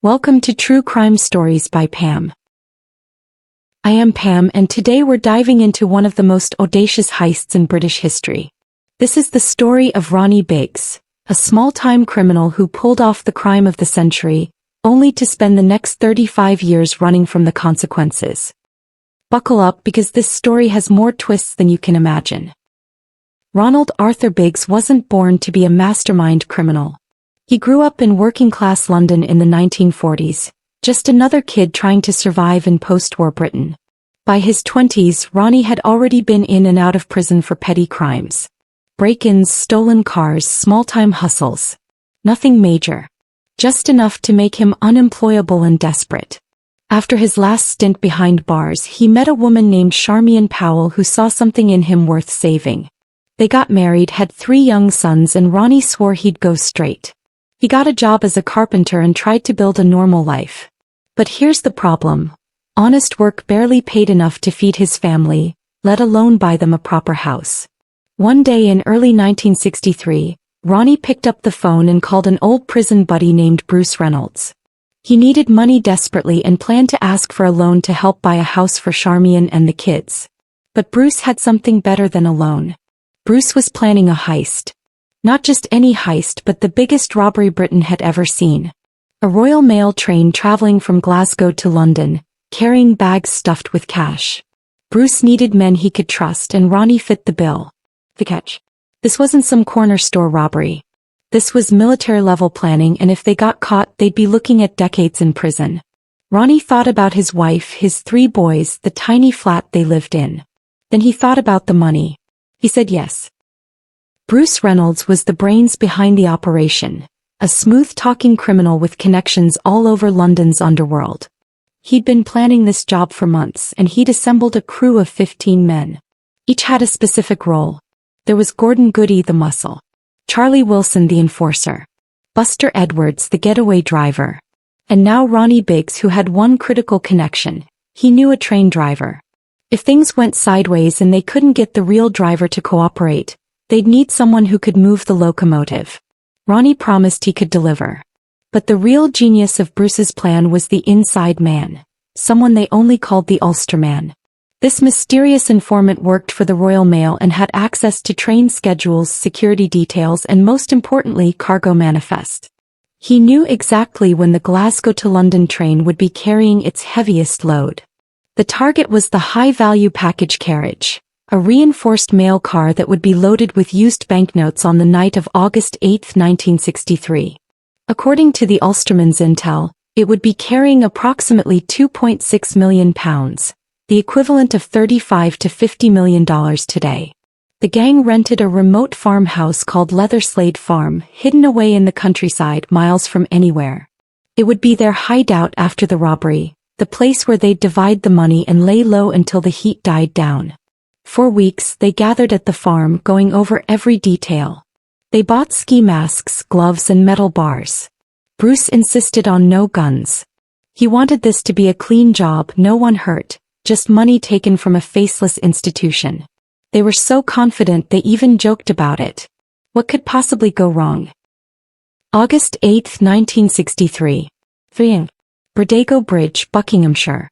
Welcome to True Crime Stories by Pam. I am Pam, and today we're diving into one of the most audacious heists in British history. This is the story of Ronnie Biggs, a small-time criminal who pulled off the crime of the century, only to spend the next 35 years running from the consequences. Buckle up because this story has more twists than you can imagine. Ronald Arthur Biggs wasn't born to be a mastermind criminal. He grew up in working-class London in the 1940s, just another kid trying to survive in post-war Britain. By his 20s, Ronnie had already been in and out of prison for petty crimes. Break-ins, stolen cars, small-time hustles. Nothing major. Just enough to make him unemployable and desperate. After his last stint behind bars, he met a woman named Charmian Powell who saw something in him worth saving. They got married, had 3 young sons, and Ronnie swore he'd go straight. He got a job as a carpenter and tried to build a normal life. But here's the problem. Honest work barely paid enough to feed his family, let alone buy them a proper house. One day in early 1963, Ronnie picked up the phone and called an old prison buddy named Bruce Reynolds. He needed money desperately and planned to ask for a loan to help buy a house for Charmian and the kids. But Bruce had something better than a loan. Bruce was planning a heist. Not just any heist, but the biggest robbery Britain had ever seen. A Royal Mail train traveling from Glasgow to London, carrying bags stuffed with cash. Bruce needed men he could trust, and Ronnie fit the bill. The catch? This wasn't some corner store robbery. This was military-level planning, and if they got caught, they'd be looking at decades in prison. Ronnie thought about his wife, his 3 boys, the tiny flat they lived in. Then he thought about the money. He said yes. Bruce Reynolds was the brains behind the operation, a smooth-talking criminal with connections all over London's underworld. He'd been planning this job for months, and he'd assembled a crew of 15 men. Each had a specific role. There was Gordon Goody, the muscle. Charlie Wilson, the enforcer. Buster Edwards, the getaway driver. And now Ronnie Biggs, who had one critical connection. He knew a train driver. If things went sideways and they couldn't get the real driver to cooperate, they'd need someone who could move the locomotive. Ronnie promised he could deliver. But the real genius of Bruce's plan was the inside man, someone they only called the Ulster Man. This mysterious informant worked for the Royal Mail and had access to train schedules, security details, and most importantly, cargo manifest. He knew exactly when the Glasgow to London train would be carrying its heaviest load. The target was the high-value package carriage, a reinforced mail car that would be loaded with used banknotes on the night of August 8, 1963. According to the Ulsterman's intel, it would be carrying approximately £2.6 million, the equivalent of $35 to $50 million today. The gang rented a remote farmhouse called Leatherslade Farm, hidden away in the countryside miles from anywhere. It would be their hideout after the robbery, the place where they'd divide the money and lay low until the heat died down. For weeks, they gathered at the farm, going over every detail. They bought ski masks, gloves, and metal bars. Bruce insisted on no guns. He wanted this to be a clean job, no one hurt, just money taken from a faceless institution. They were so confident they even joked about it. What could possibly go wrong? August 8, 1963. 3. Berdago Bridge, Buckinghamshire.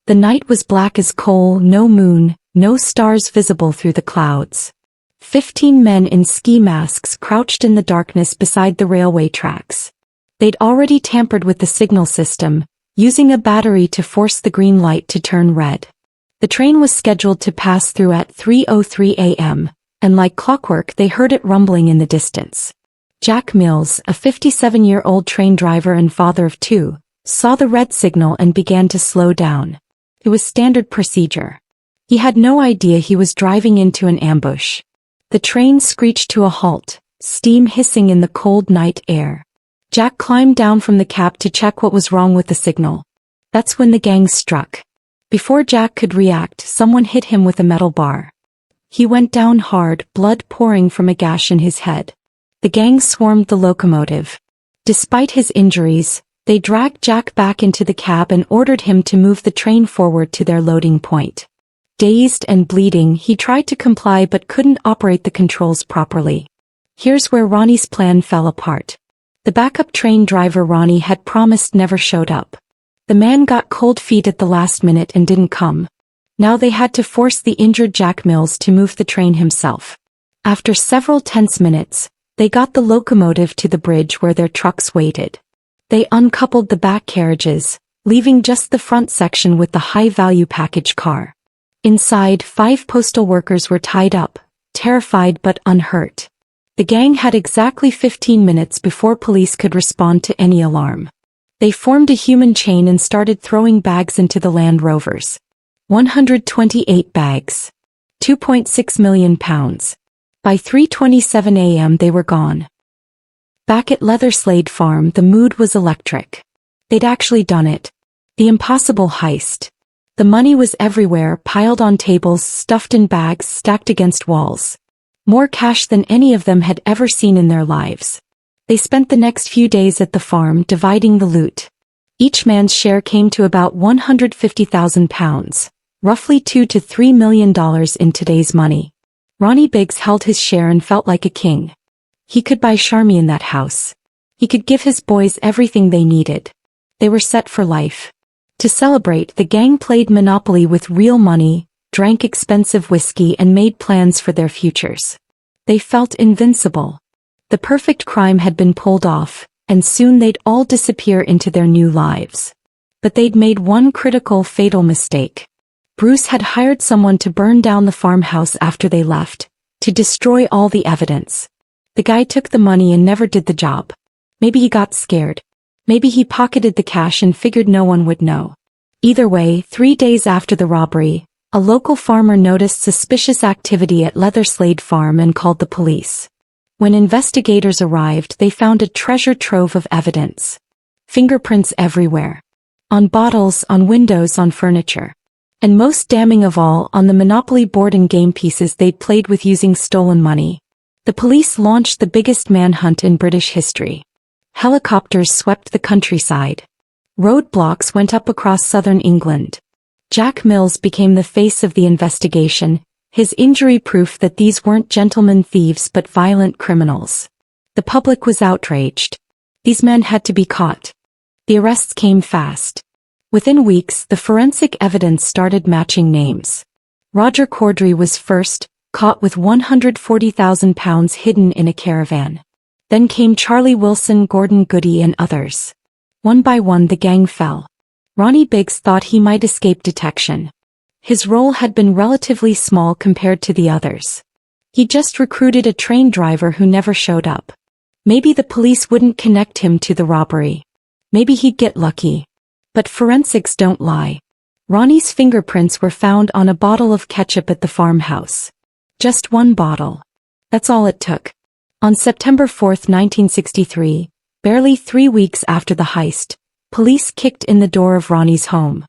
The night was black as coal, no moon, no stars visible through the clouds. 15 men in ski masks crouched in the darkness beside the railway tracks. They'd already tampered with the signal system, using a battery to force the green light to turn red. The train was scheduled to pass through at 3:03 a.m., and like clockwork they heard it rumbling in the distance. Jack Mills, a 57-year-old train driver and father of 2, saw the red signal and began to slow down. It was standard procedure. He had no idea he was driving into an ambush. The train screeched to a halt, steam hissing in the cold night air. Jack climbed down from the cab to check what was wrong with the signal. That's when the gang struck. Before Jack could react, someone hit him with a metal bar. He went down hard, blood pouring from a gash in his head. The gang swarmed the locomotive. Despite his injuries, they dragged Jack back into the cab and ordered him to move the train forward to their loading point. Dazed and bleeding, he tried to comply but couldn't operate the controls properly. Here's where Ronnie's plan fell apart. The backup train driver Ronnie had promised never showed up. The man got cold feet at the last minute and didn't come. Now they had to force the injured Jack Mills to move the train himself. After several tense minutes, they got the locomotive to the bridge where their trucks waited. They uncoupled the back carriages, leaving just the front section with the high-value package car. Inside, 5 postal workers were tied up, terrified but unhurt. The gang had exactly 15 minutes before police could respond to any alarm. They formed a human chain and started throwing bags into the Land Rovers. 128 bags. 2.6 million pounds. By 3:27 a.m. they were gone. Back at Leatherslade Farm the mood was electric. They'd actually done it. The impossible heist. The money was everywhere, piled on tables, stuffed in bags, stacked against walls. More cash than any of them had ever seen in their lives. They spent the next few days at the farm dividing the loot. Each man's share came to about £150,000, roughly $2 to $3 million in today's money. Ronnie Biggs held his share and felt like a king. He could buy Charmy in that house. He could give his boys everything they needed. They were set for life. To celebrate, the gang played Monopoly with real money, drank expensive whiskey and made plans for their futures. They felt invincible. The perfect crime had been pulled off, and soon they'd all disappear into their new lives. But they'd made one critical, fatal mistake. Bruce had hired someone to burn down the farmhouse after they left, to destroy all the evidence. The guy took the money and never did the job. Maybe he got scared. Maybe he pocketed the cash and figured no one would know. Either way, 3 days after the robbery, a local farmer noticed suspicious activity at Leatherslade Farm and called the police. When investigators arrived, they found a treasure trove of evidence. Fingerprints everywhere. On bottles, on windows, on furniture. And most damning of all, on the Monopoly board and game pieces they'd played with using stolen money. The police launched the biggest manhunt in British history. Helicopters swept the countryside. Roadblocks went up across southern England. Jack Mills became the face of the investigation, his injury proof that these weren't gentlemen thieves but violent criminals. The public was outraged. These men had to be caught. The arrests came fast. Within weeks, the forensic evidence started matching names. Roger Corddry was first, caught with £140,000 hidden in a caravan. Then came Charlie Wilson, Gordon Goody and others. One by one the gang fell. Ronnie Biggs thought he might escape detection. His role had been relatively small compared to the others. He just recruited a train driver who never showed up. Maybe the police wouldn't connect him to the robbery. Maybe he'd get lucky. But forensics don't lie. Ronnie's fingerprints were found on a bottle of ketchup at the farmhouse. Just one bottle. That's all it took. On September 4, 1963, barely 3 weeks after the heist, police kicked in the door of Ronnie's home.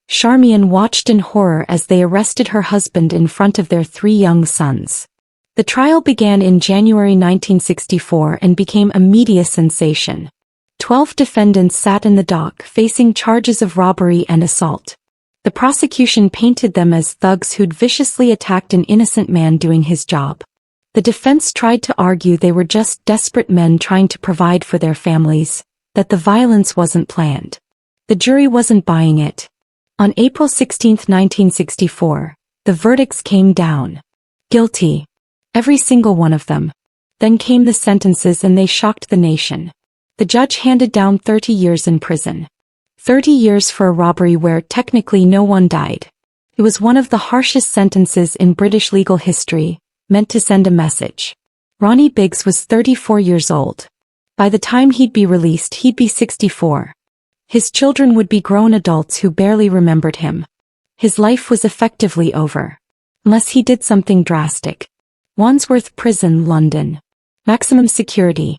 Charmian watched in horror as they arrested her husband in front of their 3 young sons. The trial began in January 1964 and became a media sensation. 12 defendants sat in the dock facing charges of robbery and assault. The prosecution painted them as thugs who'd viciously attacked an innocent man doing his job. The defense tried to argue they were just desperate men trying to provide for their families, that the violence wasn't planned. The jury wasn't buying it. On April 16, 1964, the verdicts came down. Guilty. Every single one of them. Then came the sentences and they shocked the nation. The judge handed down 30 years in prison. 30 years for a robbery where technically no one died. It was one of the harshest sentences in British legal history, meant to send a message. Ronnie Biggs was 34 years old. By the time he'd be released, he'd be 64. His children would be grown adults who barely remembered him. His life was effectively over. Unless he did something drastic. Wandsworth Prison, London. Maximum security.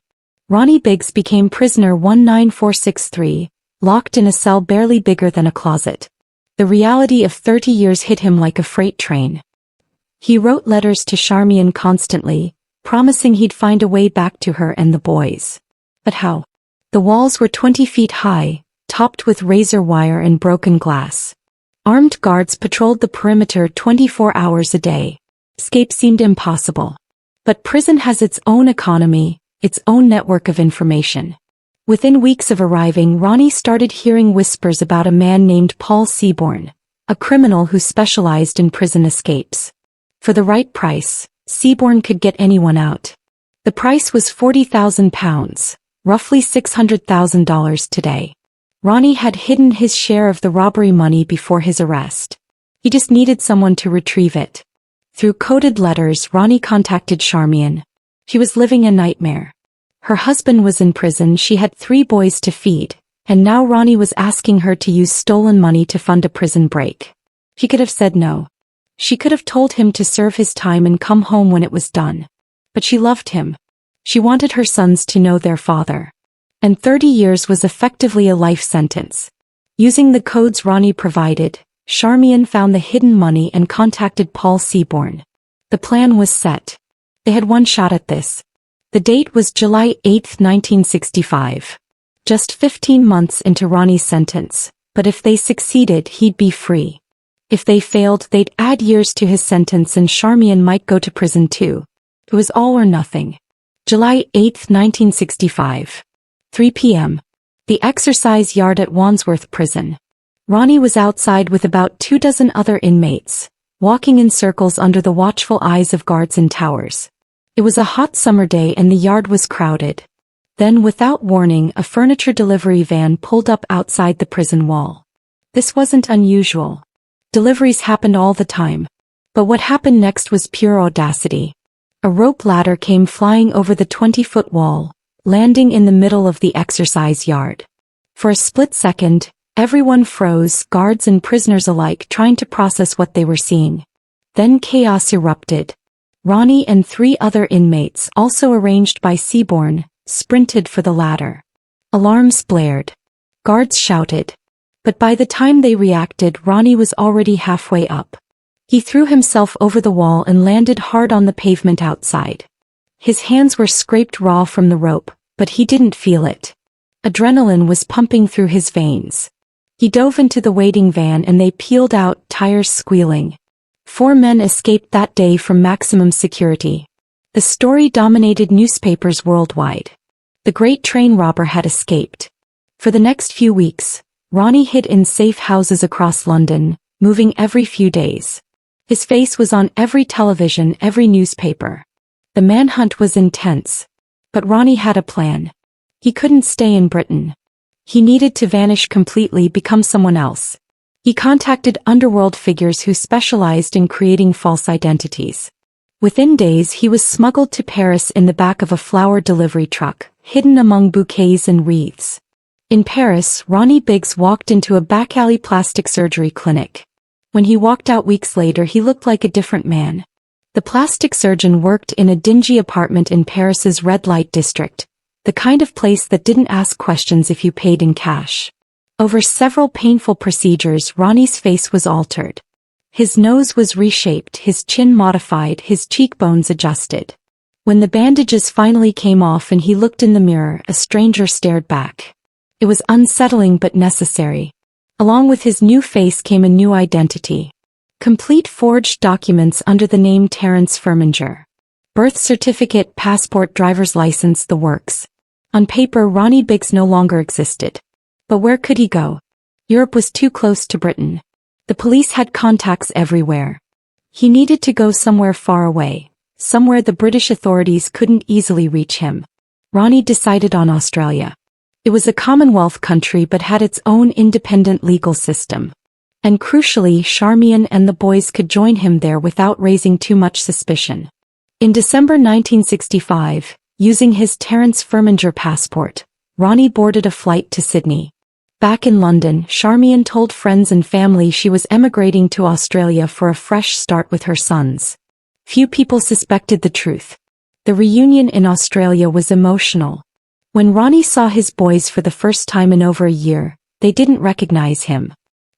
Ronnie Biggs became prisoner 19463, locked in a cell barely bigger than a closet. The reality of 30 years hit him like a freight train. He wrote letters to Charmian constantly, promising he'd find a way back to her and the boys. But how? The walls were 20 feet high, topped with razor wire and broken glass. Armed guards patrolled the perimeter 24 hours a day. Escape seemed impossible. But prison has its own economy, its own network of information. Within weeks of arriving, Ronnie started hearing whispers about a man named Paul Seaborn, a criminal who specialized in prison escapes. For the right price, Seaborn could get anyone out. The price was £40,000, roughly $600,000 today. Ronnie had hidden his share of the robbery money before his arrest. He just needed someone to retrieve it. Through coded letters, Ronnie contacted Charmian. She was living a nightmare. Her husband was in prison, she had 3 boys to feed, and now Ronnie was asking her to use stolen money to fund a prison break. She could have said no. She could have told him to serve his time and come home when it was done. But she loved him. She wanted her sons to know their father. And 30 years was effectively a life sentence. Using the codes Ronnie provided, Charmian found the hidden money and contacted Paul Seaborn. The plan was set. They had one shot at this. The date was July 8, 1965. Just 15 months into Ronnie's sentence, but if they succeeded, he'd be free. If they failed, they'd add years to his sentence and Charmian might go to prison too. It was all or nothing. July 8, 1965. 3 p.m. The exercise yard at Wandsworth Prison. Ronnie was outside with about 24 other inmates, walking in circles under the watchful eyes of guards and towers. It was a hot summer day and the yard was crowded. Then, without warning, a furniture delivery van pulled up outside the prison wall. This wasn't unusual. Deliveries happened all the time. But what happened next was pure audacity. A rope ladder came flying over the 20-foot wall, landing in the middle of the exercise yard. For a split second, everyone froze, guards and prisoners alike, trying to process what they were seeing. Then chaos erupted. Ronnie and 3 other inmates, also arranged by Seaborn, sprinted for the ladder. Alarms blared. Guards shouted. But by the time they reacted, Ronnie was already halfway up. He threw himself over the wall and landed hard on the pavement outside. His hands were scraped raw from the rope, but he didn't feel it. Adrenaline was pumping through his veins. He dove into the waiting van and they peeled out, tires squealing. 4 men escaped that day from maximum security. The story dominated newspapers worldwide. The great train robber had escaped. For the next few weeks, Ronnie hid in safe houses across London, moving every few days. His face was on every television, every newspaper. The manhunt was intense. But Ronnie had a plan. He couldn't stay in Britain. He needed to vanish completely, become someone else. He contacted underworld figures who specialized in creating false identities. Within days, he was smuggled to Paris in the back of a flower delivery truck, hidden among bouquets and wreaths. In Paris, Ronnie Biggs walked into a back-alley plastic surgery clinic. When he walked out weeks later, he looked like a different man. The plastic surgeon worked in a dingy apartment in Paris's red light district, the kind of place that didn't ask questions if you paid in cash. Over several painful procedures, Ronnie's face was altered. His nose was reshaped, his chin modified, his cheekbones adjusted. When the bandages finally came off and he looked in the mirror, a stranger stared back. It was unsettling but necessary. Along with his new face came a new identity. Complete forged documents under the name Terence Firminger. Birth certificate, passport, driver's license, the works. On paper, Ronnie Biggs no longer existed. But where could he go? Europe was too close to Britain. The police had contacts everywhere. He needed to go somewhere far away, somewhere the British authorities couldn't easily reach him. Ronnie decided on Australia. It was a Commonwealth country but had its own independent legal system. And crucially, Charmian and the boys could join him there without raising too much suspicion. In December 1965, using his Terence Firminger passport, Ronnie boarded a flight to Sydney. Back in London, Charmian told friends and family she was emigrating to Australia for a fresh start with her sons. Few people suspected the truth. The reunion in Australia was emotional. When Ronnie saw his boys for the first time in over a year, they didn't recognize him.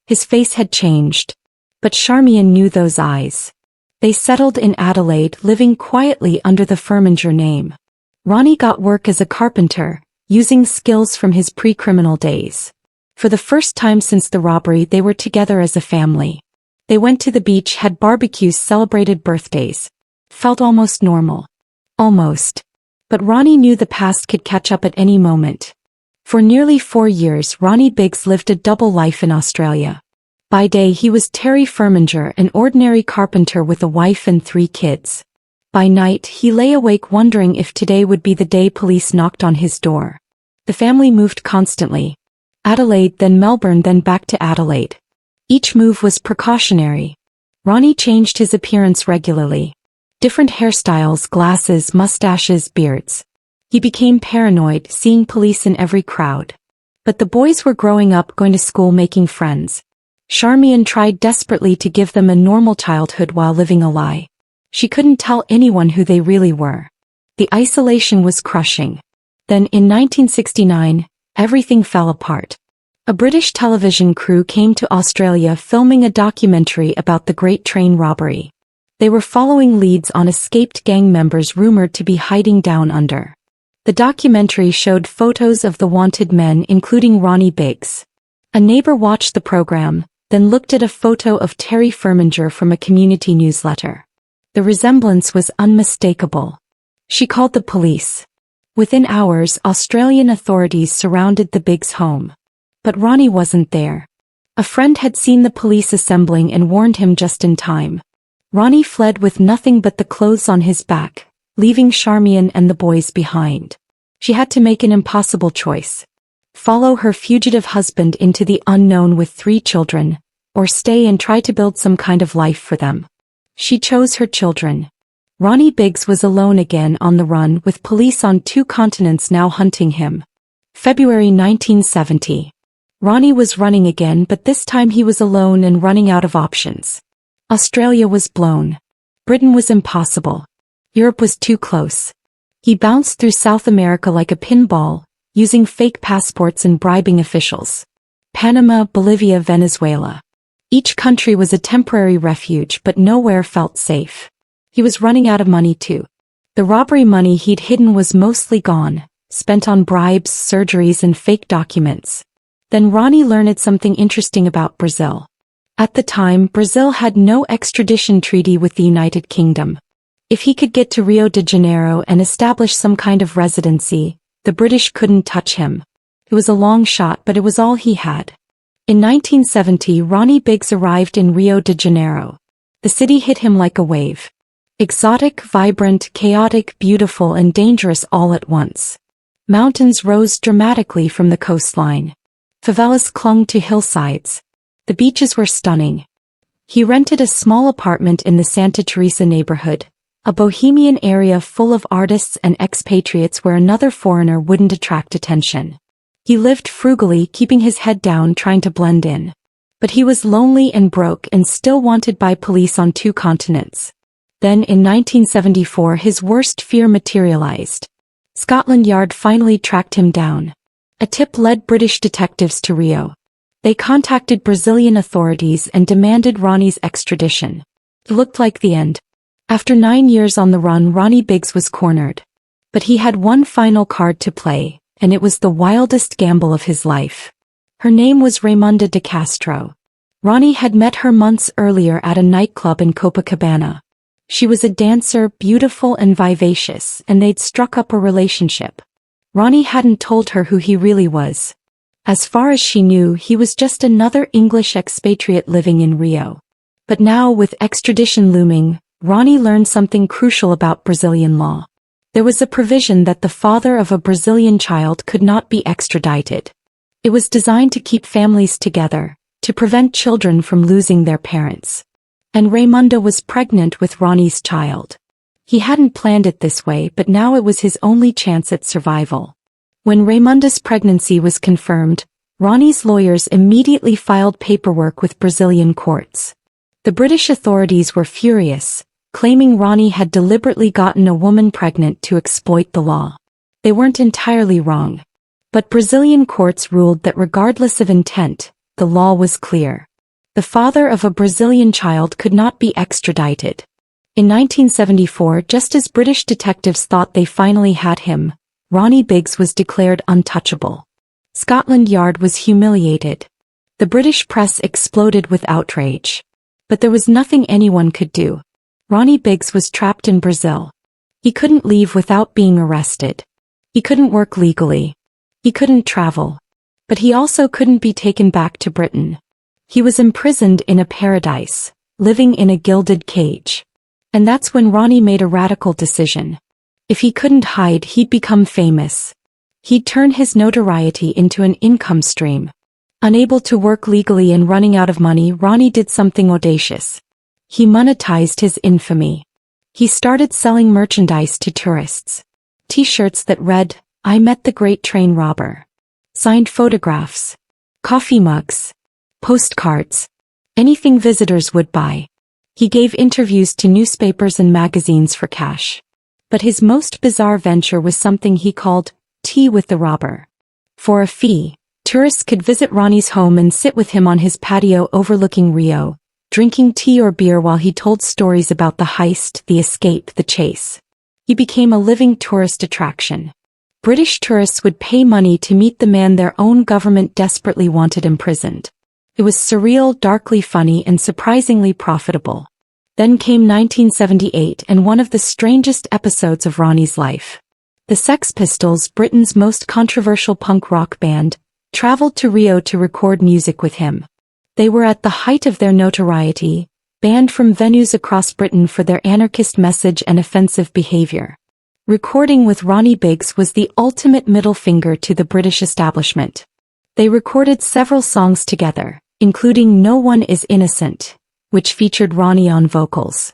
His face had changed. But Charmian knew those eyes. They settled in Adelaide, living quietly under the Firminger name. Ronnie got work as a carpenter, using skills from his pre-criminal days. For the first time since the robbery, they were together as a family. They went to the beach, had barbecues, celebrated birthdays. Felt almost normal. Almost. But Ronnie knew the past could catch up at any moment. For nearly 4 years, Ronnie Biggs lived a double life in Australia. By day he was Terry Firminger, an ordinary carpenter with a wife and 3 kids. By night he lay awake wondering if today would be the day police knocked on his door. The family moved constantly. Adelaide, then Melbourne, then back to Adelaide. Each move was precautionary. Ronnie changed his appearance regularly. Different hairstyles, glasses, mustaches, beards. He became paranoid, seeing police in every crowd. But the boys were growing up, going to school, making friends. Charmian tried desperately to give them a normal childhood while living a lie. She couldn't tell anyone who they really were. The isolation was crushing. Then, in 1969, everything fell apart. A British television crew came to Australia filming a documentary about the Great Train Robbery. They were following leads on escaped gang members rumored to be hiding down under. The documentary showed photos of the wanted men, including Ronnie Biggs. A neighbor watched the program, then looked at a photo of Terry Firminger from a community newsletter. The resemblance was unmistakable. She called the police. Within hours, Australian authorities surrounded the Biggs home. But Ronnie wasn't there. A friend had seen the police assembling and warned him just in time. Ronnie fled with nothing but the clothes on his back, leaving Charmian and the boys behind. She had to make an impossible choice. Follow her fugitive husband into the unknown with 3 children, or stay and try to build some kind of life for them. She chose her children. Ronnie Biggs was alone again on the run, with police on 2 continents now hunting him. February 1970. Ronnie was running again, but this time he was alone and running out of options. Australia was blown. Britain was impossible. Europe was too close. He bounced through South America like a pinball, using fake passports and bribing officials. Panama, Bolivia, Venezuela. Each country was a temporary refuge, but nowhere felt safe. He was running out of money too. The robbery money he'd hidden was mostly gone, spent on bribes, surgeries, and fake documents. Then Ronnie learned something interesting about Brazil. At the time, Brazil had no extradition treaty with the United Kingdom. If he could get to Rio de Janeiro and establish some kind of residency, the British couldn't touch him. It was a long shot, but it was all he had. In 1970, Ronnie Biggs arrived in Rio de Janeiro. The city hit him like a wave. Exotic, vibrant, chaotic, beautiful, and dangerous all at once. Mountains rose dramatically from the coastline. Favelas clung to hillsides. The beaches were stunning. He rented a small apartment in the Santa Teresa neighborhood, a bohemian area full of artists and expatriates where another foreigner wouldn't attract attention. He lived frugally, keeping his head down, trying to blend in. But he was lonely and broke and still wanted by police on 2 continents. Then in 1974 his worst fear materialized. Scotland Yard finally tracked him down. A tip led British detectives to Rio. They contacted Brazilian authorities and demanded Ronnie's extradition. It looked like the end. After 9 years on the run, Ronnie Biggs was cornered. But he had one final card to play, and it was the wildest gamble of his life. Her name was Raimonda de Castro. Ronnie had met her months earlier at a nightclub in Copacabana. She was a dancer, beautiful and vivacious, and they'd struck up a relationship. Ronnie hadn't told her who he really was. As far as she knew, he was just another English expatriate living in Rio. But now, with extradition looming, Ronnie learned something crucial about Brazilian law. There was a provision that the father of a Brazilian child could not be extradited. It was designed to keep families together, to prevent children from losing their parents. And Raimonda was pregnant with Ronnie's child. He hadn't planned it this way, but now it was his only chance at survival. When Raimonda's pregnancy was confirmed, Ronnie's lawyers immediately filed paperwork with Brazilian courts. The British authorities were furious, claiming Ronnie had deliberately gotten a woman pregnant to exploit the law. They weren't entirely wrong. But Brazilian courts ruled that regardless of intent, the law was clear. The father of a Brazilian child could not be extradited. In 1974, just as British detectives thought they finally had him, Ronnie Biggs was declared untouchable. Scotland Yard was humiliated. The British press exploded with outrage. But there was nothing anyone could do. Ronnie Biggs was trapped in Brazil. He couldn't leave without being arrested. He couldn't work legally. He couldn't travel. But he also couldn't be taken back to Britain. He was imprisoned in a paradise, living in a gilded cage. And that's when Ronnie made a radical decision. If he couldn't hide, he'd become famous. He'd turn his notoriety into an income stream. Unable to work legally and running out of money, Ronnie did something audacious. He monetized his infamy. He started selling merchandise to tourists. T-shirts that read, "I met the great train robber." Signed photographs. Coffee mugs. Postcards. Anything visitors would buy. He gave interviews to newspapers and magazines for cash. But his most bizarre venture was something he called Tea with the Robber. For a fee, tourists could visit Ronnie's home and sit with him on his patio overlooking Rio, drinking tea or beer while he told stories about the heist, the escape, the chase. He became a living tourist attraction. British tourists would pay money to meet the man their own government desperately wanted imprisoned. It was surreal, darkly funny, and surprisingly profitable. Then came 1978 and one of the strangest episodes of Ronnie's life. The Sex Pistols, Britain's most controversial punk rock band, traveled to Rio to record music with him. They were at the height of their notoriety, banned from venues across Britain for their anarchist message and offensive behavior. Recording with Ronnie Biggs was the ultimate middle finger to the British establishment. They recorded several songs together, including No One Is Innocent, which featured Ronnie on vocals.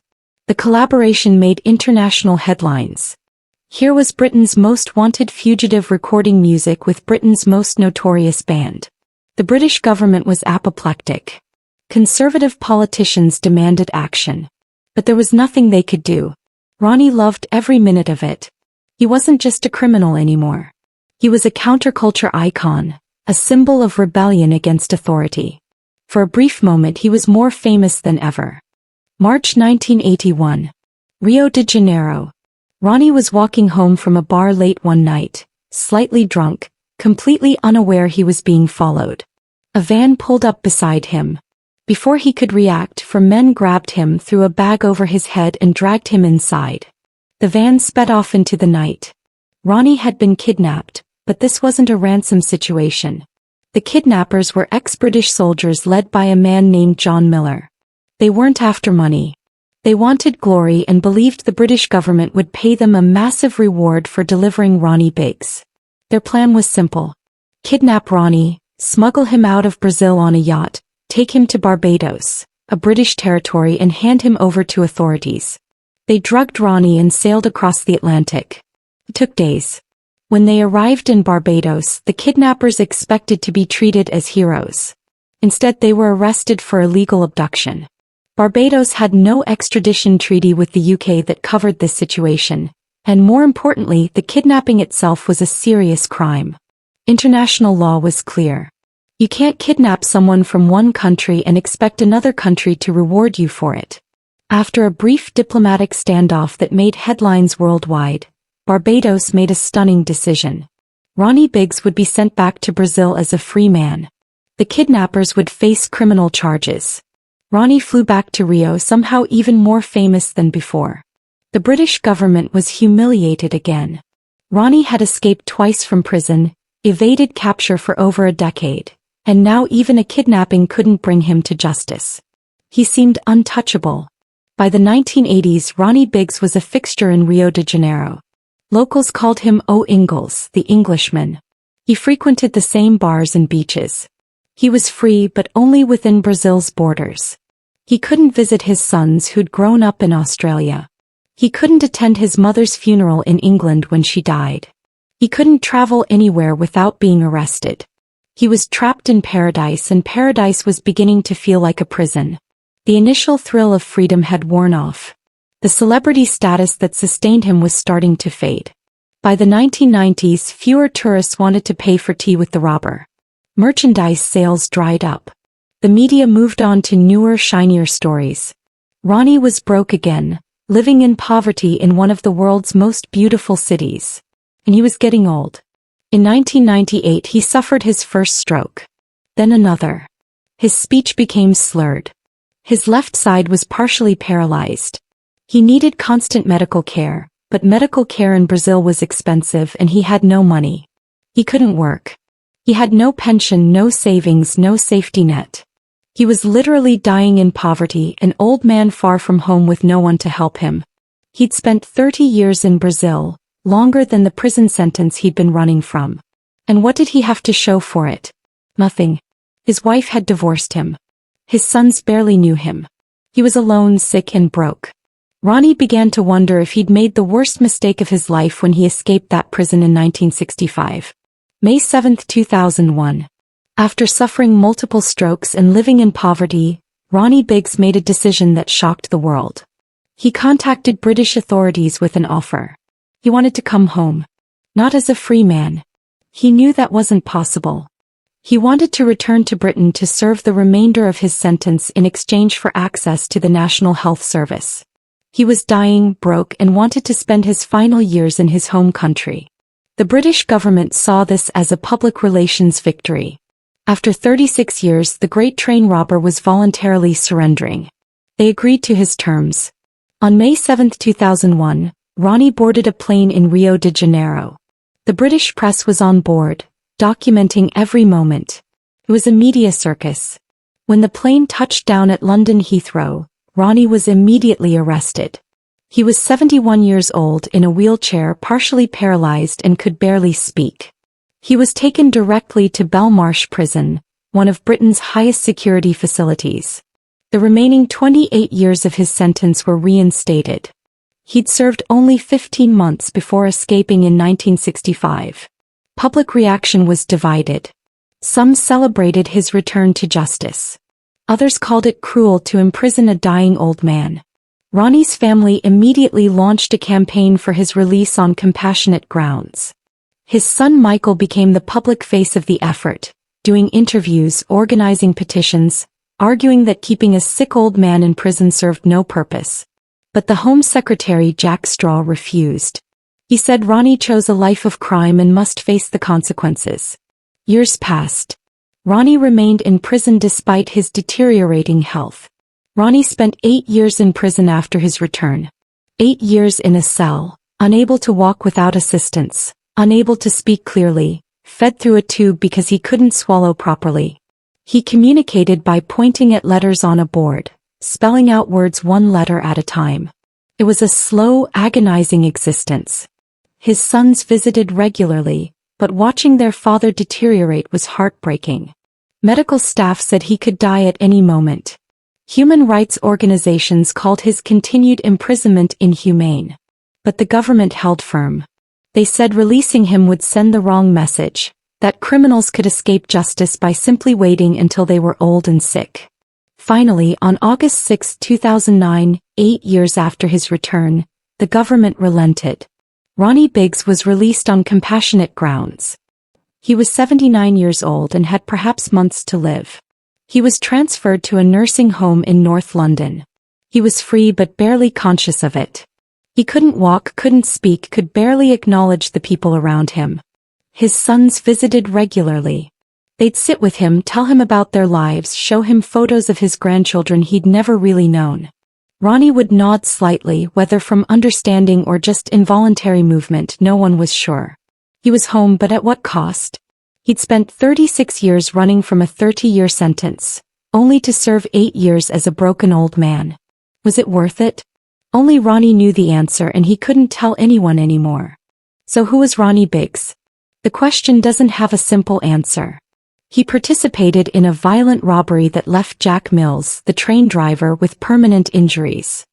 The collaboration made international headlines. Here was Britain's most wanted fugitive recording music with Britain's most notorious band. The British government was apoplectic. Conservative politicians demanded action. But there was nothing they could do. Ronnie loved every minute of it. He wasn't just a criminal anymore. He was a counterculture icon, a symbol of rebellion against authority. For a brief moment he was more famous than ever. March 1981. Rio de Janeiro. Ronnie was walking home from a bar late one night, slightly drunk, completely unaware he was being followed. A van pulled up beside him. Before he could react, 4 men grabbed him, threw a bag over his head and dragged him inside. The van sped off into the night. Ronnie had been kidnapped, but this wasn't a ransom situation. The kidnappers were ex-British soldiers led by a man named John Miller. They weren't after money. They wanted glory and believed the British government would pay them a massive reward for delivering Ronnie Biggs. Their plan was simple. Kidnap Ronnie, smuggle him out of Brazil on a yacht, take him to Barbados, a British territory, and hand him over to authorities. They drugged Ronnie and sailed across the Atlantic. It took days. When they arrived in Barbados, the kidnappers expected to be treated as heroes. Instead, they were arrested for illegal abduction. Barbados had no extradition treaty with the UK that covered this situation, and more importantly, the kidnapping itself was a serious crime. International law was clear. You can't kidnap someone from one country and expect another country to reward you for it. After a brief diplomatic standoff that made headlines worldwide, Barbados made a stunning decision. Ronnie Biggs would be sent back to Brazil as a free man. The kidnappers would face criminal charges. Ronnie flew back to Rio, somehow even more famous than before. The British government was humiliated again. Ronnie had escaped twice from prison, evaded capture for over a decade. And now even a kidnapping couldn't bring him to justice. He seemed untouchable. By the 1980s, Ronnie Biggs was a fixture in Rio de Janeiro. Locals called him O Ingles, the Englishman. He frequented the same bars and beaches. He was free, but only within Brazil's borders. He couldn't visit his sons who'd grown up in Australia. He couldn't attend his mother's funeral in England when she died. He couldn't travel anywhere without being arrested. He was trapped in paradise, and paradise was beginning to feel like a prison. The initial thrill of freedom had worn off. The celebrity status that sustained him was starting to fade. By the 1990s, fewer tourists wanted to pay for Tea with the Robber. Merchandise sales dried up. The media moved on to newer, shinier stories. Ronnie was broke again, living in poverty in one of the world's most beautiful cities. And he was getting old. In 1998 he suffered his first stroke. Then another. His speech became slurred. His left side was partially paralyzed. He needed constant medical care, but medical care in Brazil was expensive and he had no money. He couldn't work. He had no pension, no savings, no safety net. He was literally dying in poverty, an old man far from home with no one to help him. He'd spent 30 years in Brazil, longer than the prison sentence he'd been running from. And what did he have to show for it? Nothing. His wife had divorced him. His sons barely knew him. He was alone, sick and broke. Ronnie began to wonder if he'd made the worst mistake of his life when he escaped that prison in 1965. May 7, 2001. After suffering multiple strokes and living in poverty, Ronnie Biggs made a decision that shocked the world. He contacted British authorities with an offer. He wanted to come home. Not as a free man. He knew that wasn't possible. He wanted to return to Britain to serve the remainder of his sentence in exchange for access to the National Health Service. He was dying, broke, and wanted to spend his final years in his home country. The British government saw this as a public relations victory. After 36 years, the great train robber was voluntarily surrendering. They agreed to his terms. On May 7, 2001, Ronnie boarded a plane in Rio de Janeiro. The British press was on board, documenting every moment. It was a media circus. When the plane touched down at London Heathrow, Ronnie was immediately arrested. He was 71 years old, in a wheelchair, partially paralyzed, and could barely speak. He was taken directly to Belmarsh Prison, one of Britain's highest security facilities. The remaining 28 years of his sentence were reinstated. He'd served only 15 months before escaping in 1965. Public reaction was divided. Some celebrated his return to justice. Others called it cruel to imprison a dying old man. Ronnie's family immediately launched a campaign for his release on compassionate grounds. His son Michael became the public face of the effort, doing interviews, organizing petitions, arguing that keeping a sick old man in prison served no purpose. But the Home Secretary Jack Straw refused. He said Ronnie chose a life of crime and must face the consequences. Years passed. Ronnie remained in prison despite his deteriorating health. Ronnie spent 8 years in prison after his return. 8 years in a cell, unable to walk without assistance, unable to speak clearly, fed through a tube because he couldn't swallow properly. He communicated by pointing at letters on a board, spelling out words one letter at a time. It was a slow, agonizing existence. His sons visited regularly, but watching their father deteriorate was heartbreaking. Medical staff said he could die at any moment. Human rights organizations called his continued imprisonment inhumane. But the government held firm. They said releasing him would send the wrong message, that criminals could escape justice by simply waiting until they were old and sick. Finally, on August 6, 2009, 8 years after his return, the government relented. Ronnie Biggs was released on compassionate grounds. He was 79 years old and had perhaps months to live. He was transferred to a nursing home in North London. He was free but barely conscious of it. He couldn't walk, couldn't speak, could barely acknowledge the people around him. His sons visited regularly. They'd sit with him, tell him about their lives, show him photos of his grandchildren he'd never really known. Ronnie would nod slightly, whether from understanding or just involuntary movement, no one was sure. He was home, but at what cost? He'd spent 36 years running from a 30-year sentence, only to serve 8 years as a broken old man. Was it worth it? Only Ronnie knew the answer, and he couldn't tell anyone anymore. So who was Ronnie Biggs? The question doesn't have a simple answer. He participated in a violent robbery that left Jack Mills, the train driver, with permanent injuries.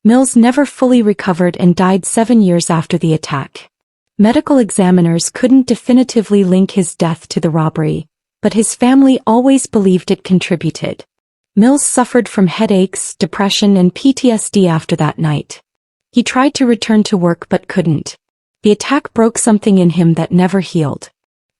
Mills never fully recovered and died 7 years after the attack. Medical examiners couldn't definitively link his death to the robbery, but his family always believed it contributed. Mills suffered from headaches, depression, and PTSD after that night. He tried to return to work but couldn't. The attack broke something in him that never healed.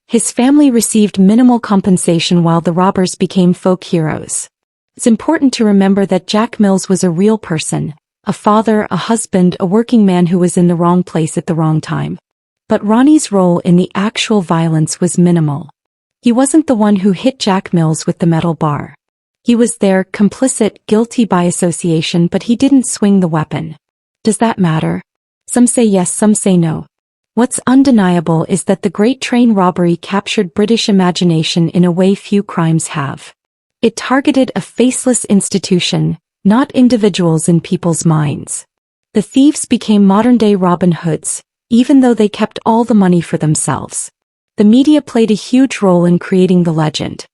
His family received minimal compensation while the robbers became folk heroes. It's important to remember that Jack Mills was a real person, a father, a husband, a working man who was in the wrong place at the wrong time. But Ronnie's role in the actual violence was minimal. He wasn't the one who hit Jack Mills with the metal bar. He was there, complicit, guilty by association, but he didn't swing the weapon. Does that matter? Some say yes, some say no. What's undeniable is that the Great Train Robbery captured British imagination in a way few crimes have. It targeted a faceless institution, not individuals in people's minds. The thieves became modern-day Robin Hoods, even though they kept all the money for themselves. The media played a huge role in creating the legend.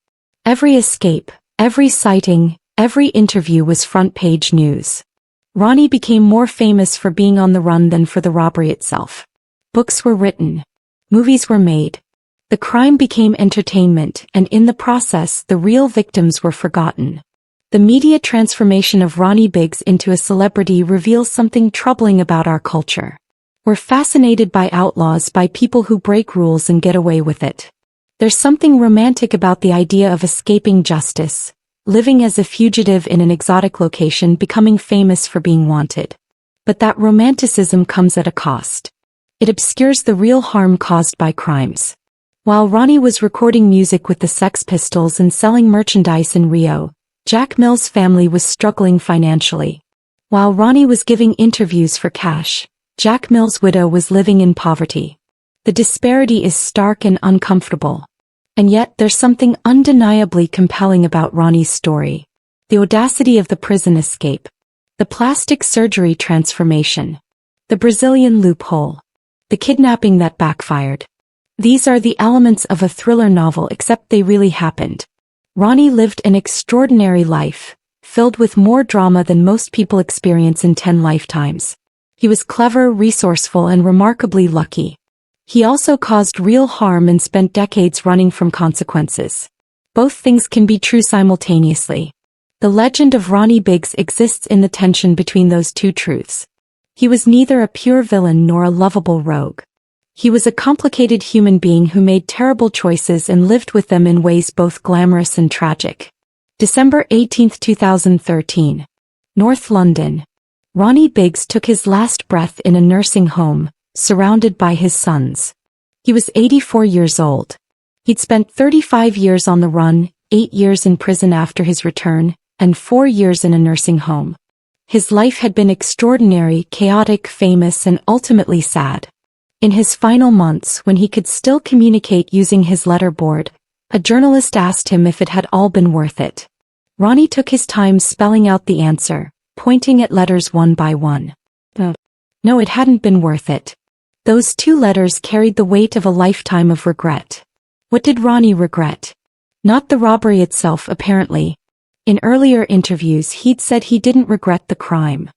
Every escape, every sighting, every interview was front-page news. Ronnie became more famous for being on the run than for the robbery itself. Books were written. Movies were made. The crime became entertainment, and in the process, the real victims were forgotten. The media transformation of Ronnie Biggs into a celebrity reveals something troubling about our culture. We're fascinated by outlaws, by people who break rules and get away with it. There's something romantic about the idea of escaping justice, living as a fugitive in an exotic location, becoming famous for being wanted. But that romanticism comes at a cost. It obscures the real harm caused by crimes. While Ronnie was recording music with the Sex Pistols and selling merchandise in Rio, Jack Mill's family was struggling financially. While Ronnie was giving interviews for cash, Jack Mill's widow was living in poverty. The disparity is stark and uncomfortable. And yet there's something undeniably compelling about Ronnie's story. The audacity of the prison escape. The plastic surgery transformation. The Brazilian loophole. The kidnapping that backfired. These are the elements of a thriller novel, except they really happened. Ronnie lived an extraordinary life, filled with more drama than most people experience in 10 lifetimes. He was clever, resourceful, and remarkably lucky. He also caused real harm and spent decades running from consequences. Both things can be true simultaneously. The legend of Ronnie Biggs exists in the tension between those two truths. He was neither a pure villain nor a lovable rogue. He was a complicated human being who made terrible choices and lived with them in ways both glamorous and tragic. December 18, 2013. North London. Ronnie Biggs took his last breath in a nursing home, surrounded by his sons. He was 84 years old. He'd spent 35 years on the run, 8 years in prison after his return, and 4 years in a nursing home. His life had been extraordinary, chaotic, famous, and ultimately sad. In his final months, when he could still communicate using his letterboard, a journalist asked him if it had all been worth it. Ronnie took his time spelling out the answer, pointing at letters one by one. No, it hadn't been worth it. Those 2 letters carried the weight of a lifetime of regret. What did Ronnie regret? Not the robbery itself, apparently. In earlier interviews, he'd said he didn't regret the crime.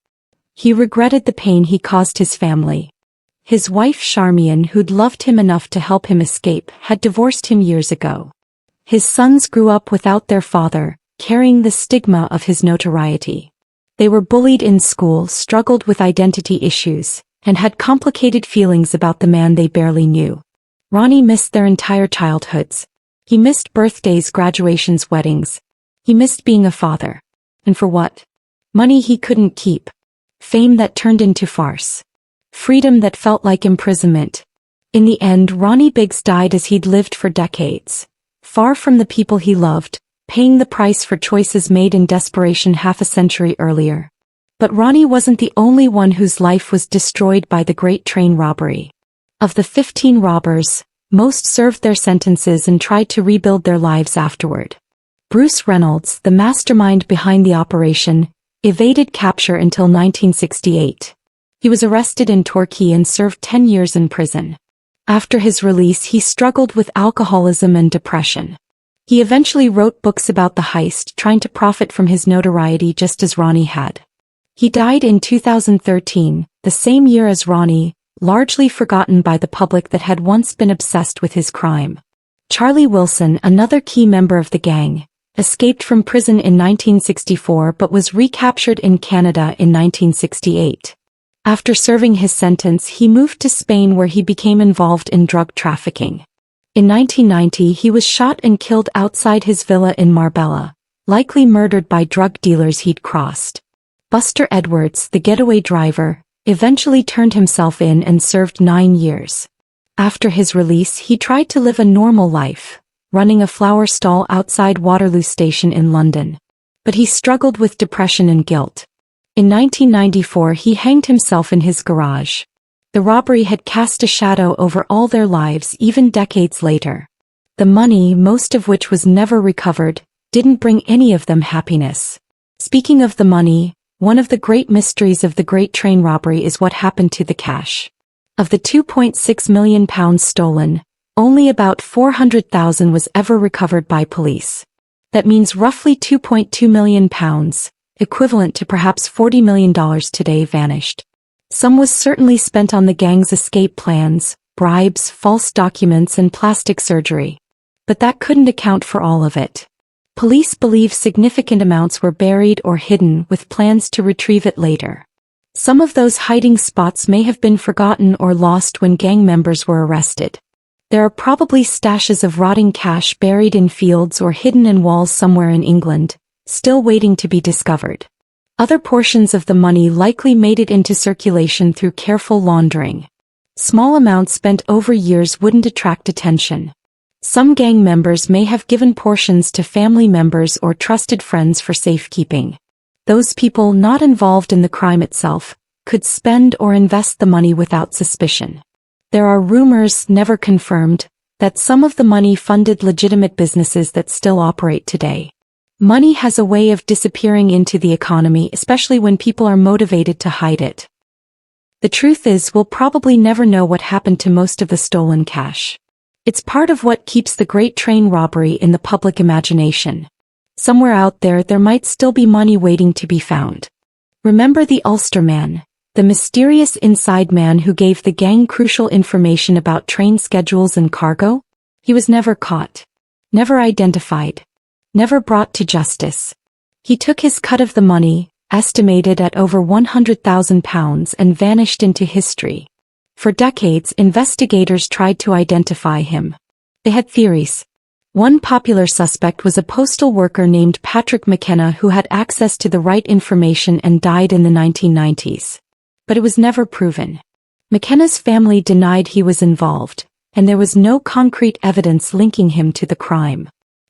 He regretted the pain he caused his family. His wife Charmian, who'd loved him enough to help him escape, had divorced him years ago. His sons grew up without their father, carrying the stigma of his notoriety. They were bullied in school, struggled with identity issues, and had complicated feelings about the man they barely knew. Ronnie missed their entire childhoods. He missed birthdays, graduations, weddings. He missed being a father. And for what? Money he couldn't keep. Fame that turned into farce. Freedom that felt like imprisonment. In the end, Ronnie Biggs died as he'd lived for decades. Far from the people he loved, paying the price for choices made in desperation half a century earlier. But Ronnie wasn't the only one whose life was destroyed by the Great Train Robbery. Of the 15 robbers, most served their sentences and tried to rebuild their lives afterward. Bruce Reynolds, the mastermind behind the operation, evaded capture until 1968. He was arrested in Torquay and served 10 years in prison. After his release, he struggled with alcoholism and depression. He eventually wrote books about the heist, trying to profit from his notoriety just as Ronnie had. He died in 2013, the same year as Ronnie, largely forgotten by the public that had once been obsessed with his crime. Charlie Wilson, another key member of the gang, escaped from prison in 1964 but was recaptured in Canada in 1968. After serving his sentence, he moved to Spain where he became involved in drug trafficking. In 1990, he was shot and killed outside his villa in Marbella, likely murdered by drug dealers he'd crossed. Buster Edwards, the getaway driver, eventually turned himself in and served 9 years. After his release, he tried to live a normal life, running a flower stall outside Waterloo Station in London. But he struggled with depression and guilt. In 1994, he hanged himself in his garage. The robbery had cast a shadow over all their lives even decades later. The money, most of which was never recovered, didn't bring any of them happiness. Speaking of the money, one of the great mysteries of the Great Train Robbery is what happened to the cash. Of the £2.6 million stolen, only about 400,000 was ever recovered by police. That means roughly £2.2 million, equivalent to perhaps $40 million today, vanished. Some was certainly spent on the gang's escape plans, bribes, false documents, and plastic surgery. But that couldn't account for all of it. Police believe significant amounts were buried or hidden with plans to retrieve it later. Some of those hiding spots may have been forgotten or lost when gang members were arrested. There are probably stashes of rotting cash buried in fields or hidden in walls somewhere in England, still waiting to be discovered. Other portions of the money likely made it into circulation through careful laundering. Small amounts spent over years wouldn't attract attention. Some gang members may have given portions to family members or trusted friends for safekeeping. Those people not involved in the crime itself could spend or invest the money without suspicion. There are rumors, never confirmed, that some of the money funded legitimate businesses that still operate today. Money has a way of disappearing into the economy, especially when people are motivated to hide it. The truth is, we'll probably never know what happened to most of the stolen cash. It's part of what keeps the Great Train Robbery in the public imagination. Somewhere out there might still be money waiting to be found. Remember the Ulster Man, the mysterious inside man who gave the gang crucial information about train schedules and cargo? He was never caught. Never identified. Never brought to justice. He took his cut of the money, estimated at over £100,000, and vanished into history. For decades, investigators tried to identify him. They had theories. One popular suspect was a postal worker named Patrick McKenna who had access to the right information and died in the 1990s. But it was never proven. McKenna's family denied he was involved, and there was no concrete evidence linking him to the crime.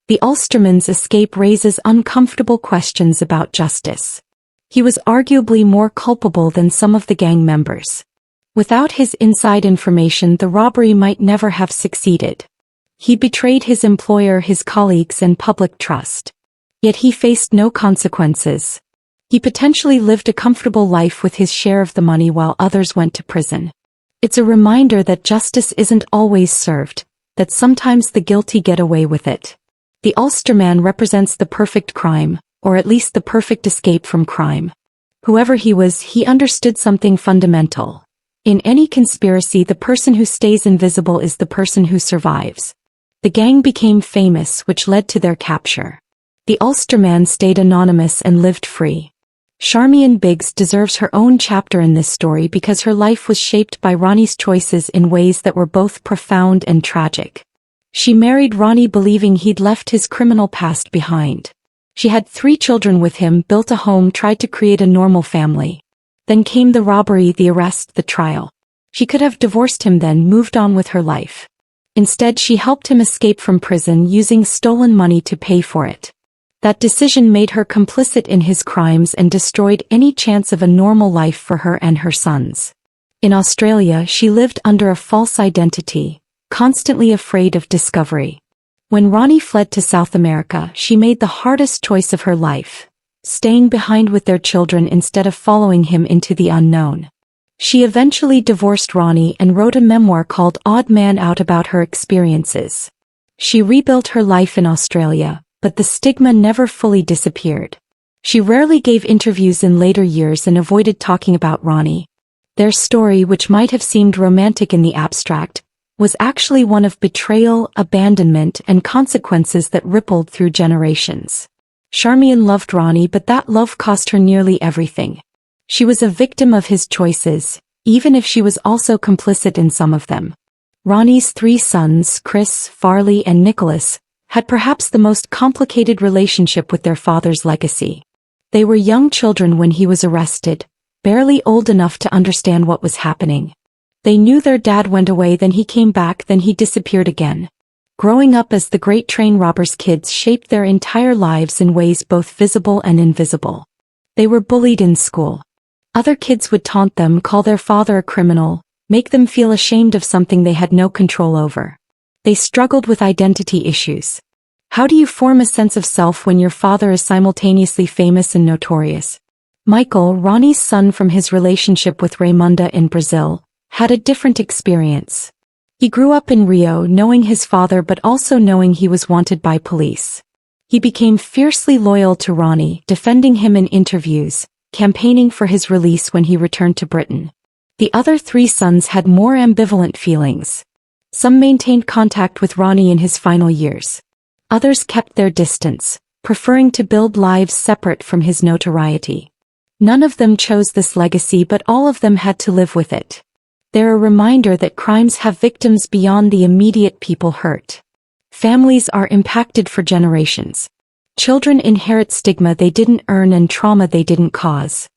The Ulsterman's escape raises uncomfortable questions about justice. He was arguably more culpable than some of the gang members. Without his inside information, the robbery might never have succeeded. He betrayed his employer, his colleagues, and public trust. Yet he faced no consequences. He potentially lived a comfortable life with his share of the money while others went to prison. It's a reminder that justice isn't always served, that sometimes the guilty get away with it. The Ulsterman represents the perfect crime, or at least the perfect escape from crime. Whoever he was, he understood something fundamental. In any conspiracy, the person who stays invisible is the person who survives. The gang became famous, which led to their capture. The Ulsterman stayed anonymous and lived free. Ronnie Biggs deserves her own chapter in this story because her life was shaped by Ronnie's choices in ways that were both profound and tragic. She married Ronnie believing he'd left his criminal past behind. She had 3 children with him, built a home, tried to create a normal family. Then came the robbery, the arrest, the trial. She could have divorced him then, moved on with her life. Instead, she helped him escape from prison using stolen money to pay for it. That decision made her complicit in his crimes and destroyed any chance of a normal life for her and her sons. In Australia, she lived under a false identity, constantly afraid of discovery. When Ronnie fled to South America, she made the hardest choice of her life, staying behind with their children instead of following him into the unknown. She eventually divorced Ronnie and wrote a memoir called Odd Man Out about her experiences. She rebuilt her life in Australia, but the stigma never fully disappeared. She rarely gave interviews in later years and avoided talking about Ronnie. Their story, which might have seemed romantic in the abstract, was actually one of betrayal, abandonment, and consequences that rippled through generations. Charmian loved Ronnie, but that love cost her nearly everything. She was a victim of his choices, even if she was also complicit in some of them. Ronnie's 3 sons, Chris, Farley, and Nicholas, had perhaps the most complicated relationship with their father's legacy. They were young children when he was arrested, barely old enough to understand what was happening. They knew their dad went away, then he came back, then he disappeared again. Growing up as the Great Train Robber's kids shaped their entire lives in ways both visible and invisible. They were bullied in school. Other kids would taunt them, call their father a criminal, make them feel ashamed of something they had no control over. They struggled with identity issues. How do you form a sense of self when your father is simultaneously famous and notorious? Michael, Ronnie's son from his relationship with Raimunda in Brazil, had a different experience. He grew up in Rio knowing his father but also knowing he was wanted by police. He became fiercely loyal to Ronnie, defending him in interviews, campaigning for his release when he returned to Britain. The other three sons had more ambivalent feelings. Some maintained contact with Ronnie in his final years. Others kept their distance, preferring to build lives separate from his notoriety. None of them chose this legacy, but all of them had to live with it. They're a reminder that crimes have victims beyond the immediate people hurt. Families are impacted for generations. Children inherit stigma they didn't earn and trauma they didn't cause.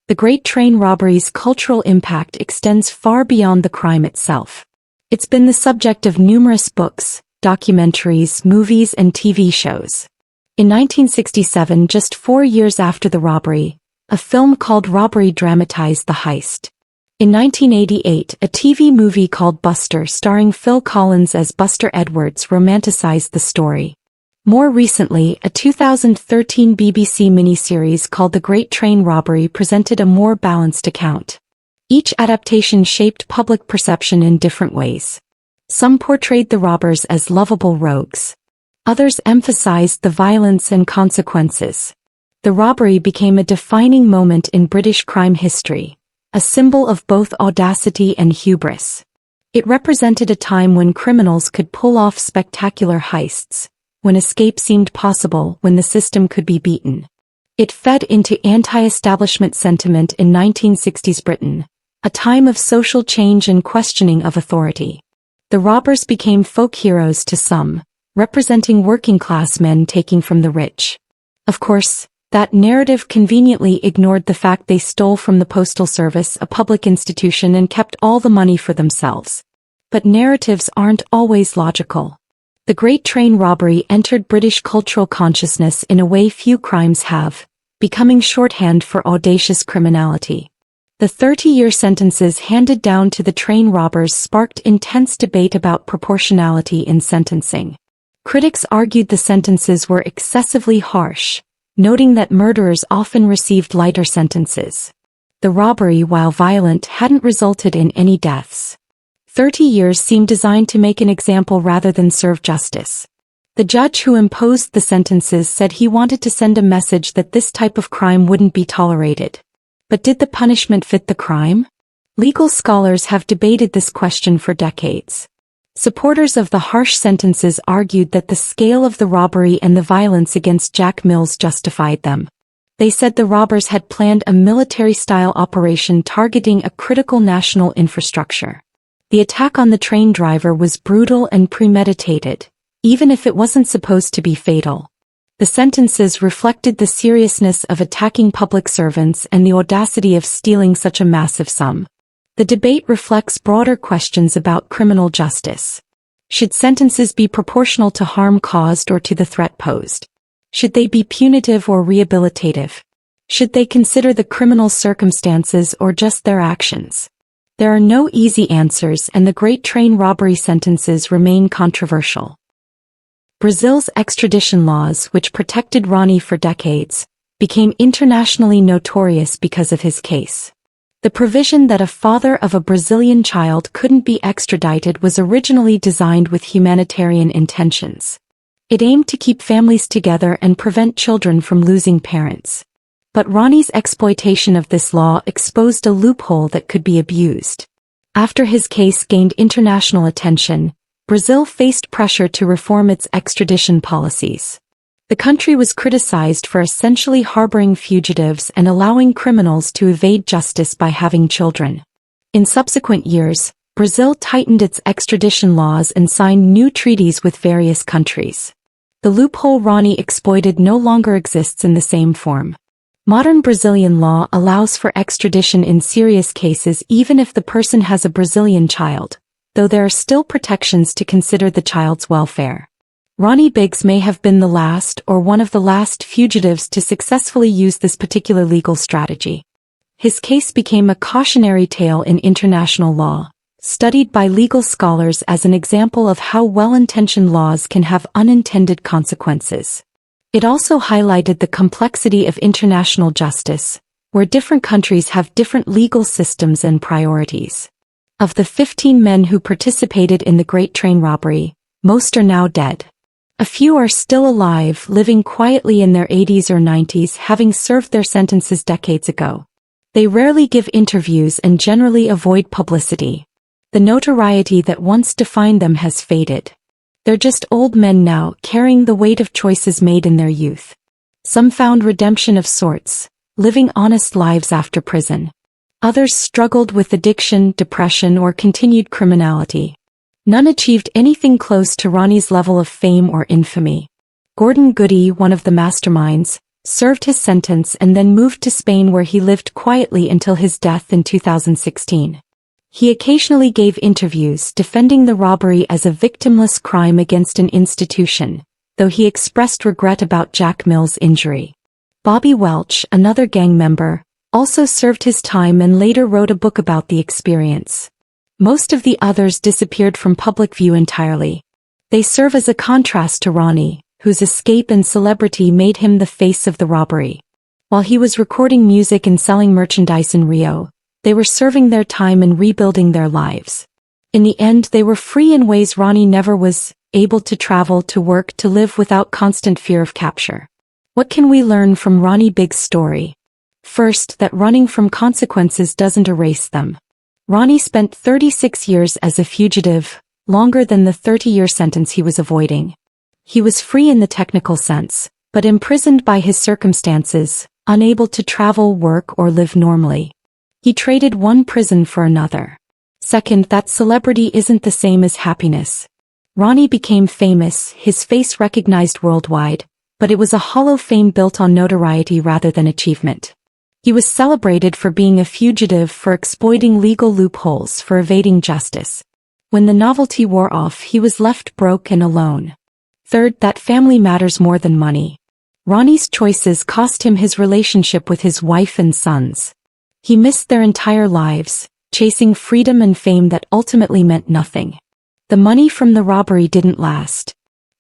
The Great Train Robbery's cultural impact extends far beyond the crime itself. It's been the subject of numerous books, documentaries, movies, and TV shows. In 1967, just 4 years after the robbery, a film called Robbery dramatized the heist. In 1988, a TV movie called Buster starring Phil Collins as Buster Edwards romanticized the story. More recently, a 2013 BBC miniseries called The Great Train Robbery presented a more balanced account. Each adaptation shaped public perception in different ways. Some portrayed the robbers as lovable rogues. Others emphasized the violence and consequences. The robbery became a defining moment in British crime history, a symbol of both audacity and hubris. It represented a time when criminals could pull off spectacular heists, when escape seemed possible, when the system could be beaten. It fed into anti-establishment sentiment in 1960s Britain, a time of social change and questioning of authority. The robbers became folk heroes to some, representing working-class men taking from the rich. Of course, that narrative conveniently ignored the fact they stole from the Postal Service, a public institution, and kept all the money for themselves. But narratives aren't always logical. The Great Train Robbery entered British cultural consciousness in a way few crimes have, becoming shorthand for audacious criminality. The 30-year sentences handed down to the train robbers sparked intense debate about proportionality in sentencing. Critics argued the sentences were excessively harsh, noting that murderers often received lighter sentences. The robbery, while violent, hadn't resulted in any deaths. 30 years seemed designed to make an example rather than serve justice. The judge who imposed the sentences said he wanted to send a message that this type of crime wouldn't be tolerated. But did the punishment fit the crime? Legal scholars have debated this question for decades. Supporters of the harsh sentences argued that the scale of the robbery and the violence against Jack Mills justified them. They said the robbers had planned a military-style operation targeting a critical national infrastructure. The attack on the train driver was brutal and premeditated, even if it wasn't supposed to be fatal. The sentences reflected the seriousness of attacking public servants and the audacity of stealing such a massive sum. The debate reflects broader questions about criminal justice. Should sentences be proportional to harm caused or to the threat posed? Should they be punitive or rehabilitative? Should they consider the criminal circumstances or just their actions? There are no easy answers, and the Great Train Robbery sentences remain controversial. Brazil's extradition laws, which protected Ronnie for decades, became internationally notorious because of his case. The provision that a father of a Brazilian child couldn't be extradited was originally designed with humanitarian intentions. It aimed to keep families together and prevent children from losing parents. But Ronnie's exploitation of this law exposed a loophole that could be abused. After his case gained international attention, Brazil faced pressure to reform its extradition policies. The country was criticized for essentially harboring fugitives and allowing criminals to evade justice by having children. In subsequent years, Brazil tightened its extradition laws and signed new treaties with various countries. The loophole Ronnie exploited no longer exists in the same form. Modern Brazilian law allows for extradition in serious cases even if the person has a Brazilian child, though there are still protections to consider the child's welfare. Ronnie Biggs may have been the last or one of the last fugitives to successfully use this particular legal strategy. His case became a cautionary tale in international law, studied by legal scholars as an example of how well-intentioned laws can have unintended consequences. It also highlighted the complexity of international justice, where different countries have different legal systems and priorities. Of the 15 men who participated in the Great Train Robbery, most are now dead. A few are still alive, living quietly in their 80s or 90s, having served their sentences decades ago. They rarely give interviews and generally avoid publicity. The notoriety that once defined them has faded. They're just old men now, carrying the weight of choices made in their youth. Some found redemption of sorts, living honest lives after prison. Others struggled with addiction, depression, or continued criminality. None achieved anything close to Ronnie's level of fame or infamy. Gordon Goody, one of the masterminds, served his sentence and then moved to Spain, where he lived quietly until his death in 2016. He occasionally gave interviews defending the robbery as a victimless crime against an institution, though he expressed regret about Jack Mill's injury. Bobby Welch, another gang member, also served his time and later wrote a book about the experience. Most of the others disappeared from public view entirely. They serve as a contrast to Ronnie, whose escape and celebrity made him the face of the robbery. While he was recording music and selling merchandise in Rio, they were serving their time and rebuilding their lives. In the end, they were free in ways Ronnie never was, able to travel, to work, to live without constant fear of capture. What can we learn from Ronnie Biggs' story? First, that running from consequences doesn't erase them. Ronnie spent 36 years as a fugitive, longer than the 30-year sentence he was avoiding. He was free in the technical sense, but imprisoned by his circumstances, unable to travel, work, or live normally. He traded one prison for another. Second, that celebrity isn't the same as happiness. Ronnie became famous, his face recognized worldwide, but it was a hollow fame built on notoriety rather than achievement. He was celebrated for being a fugitive, for exploiting legal loopholes, for evading justice. When the novelty wore off, he was left broke and alone. Third, that family matters more than money. Ronnie's choices cost him his relationship with his wife and sons. He missed their entire lives, chasing freedom and fame that ultimately meant nothing. The money from the robbery didn't last.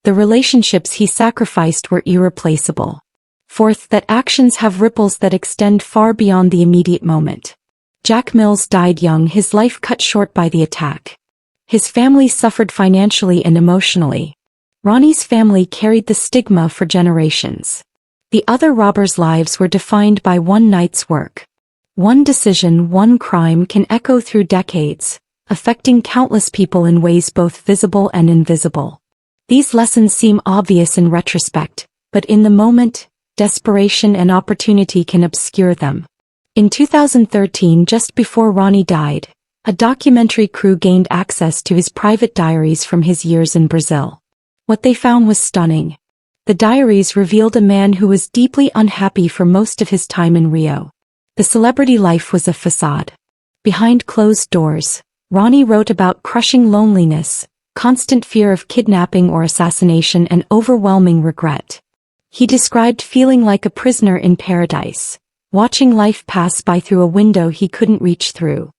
The relationships he sacrificed were irreplaceable. Fourth, that actions have ripples that extend far beyond the immediate moment. Jack Mills died young, his life cut short by the attack. His family suffered financially and emotionally. Ronnie's family carried the stigma for generations. The other robbers' lives were defined by one night's work. One decision, one crime can echo through decades, affecting countless people in ways both visible and invisible. These lessons seem obvious in retrospect, but in the moment, desperation and opportunity can obscure them. In 2013, just before Ronnie died, a documentary crew gained access to his private diaries from his years in Brazil. What they found was stunning. The diaries revealed a man who was deeply unhappy for most of his time in Rio. The celebrity life was a facade. Behind closed doors, Ronnie wrote about crushing loneliness, constant fear of kidnapping or assassination, and overwhelming regret. He described feeling like a prisoner in paradise, watching life pass by through a window he couldn't reach through.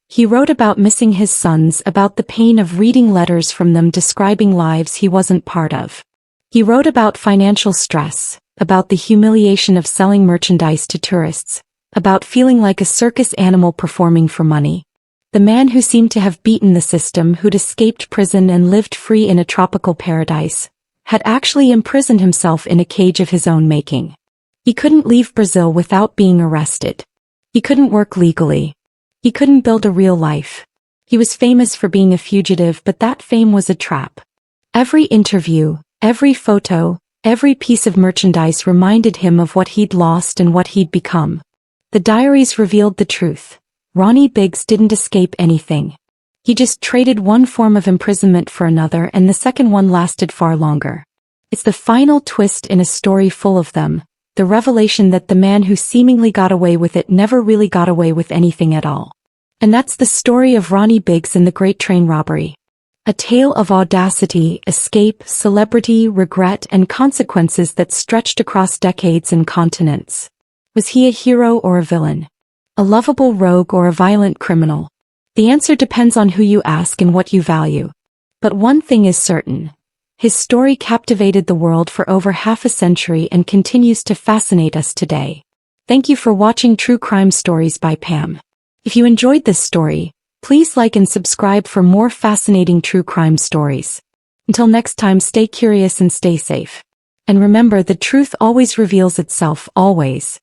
He wrote about missing his sons, about the pain of reading letters from them describing lives he wasn't part of. He wrote about financial stress, about the humiliation of selling merchandise to tourists, about feeling like a circus animal performing for money. The man who seemed to have beaten the system, who'd escaped prison and lived free in a tropical paradise, had actually imprisoned himself in a cage of his own making. He couldn't leave Brazil without being arrested. He couldn't work legally. He couldn't build a real life. He was famous for being a fugitive, but that fame was a trap. Every interview, every photo, every piece of merchandise reminded him of what he'd lost and what he'd become. The diaries revealed the truth. Ronnie Biggs didn't escape anything. He just traded one form of imprisonment for another, and the second one lasted far longer. It's the final twist in a story full of them, the revelation that the man who seemingly got away with it never really got away with anything at all. And that's the story of Ronnie Biggs and the Great Train Robbery. A tale of audacity, escape, celebrity, regret, and consequences that stretched across decades and continents. Was he a hero or a villain? A lovable rogue or a violent criminal? The answer depends on who you ask and what you value. But one thing is certain. His story captivated the world for over half a century and continues to fascinate us today. Thank you for watching True Crime Stories by Pam. If you enjoyed this story, please like and subscribe for more fascinating true crime stories. Until next time, stay curious and stay safe. And remember, the truth always reveals itself, always.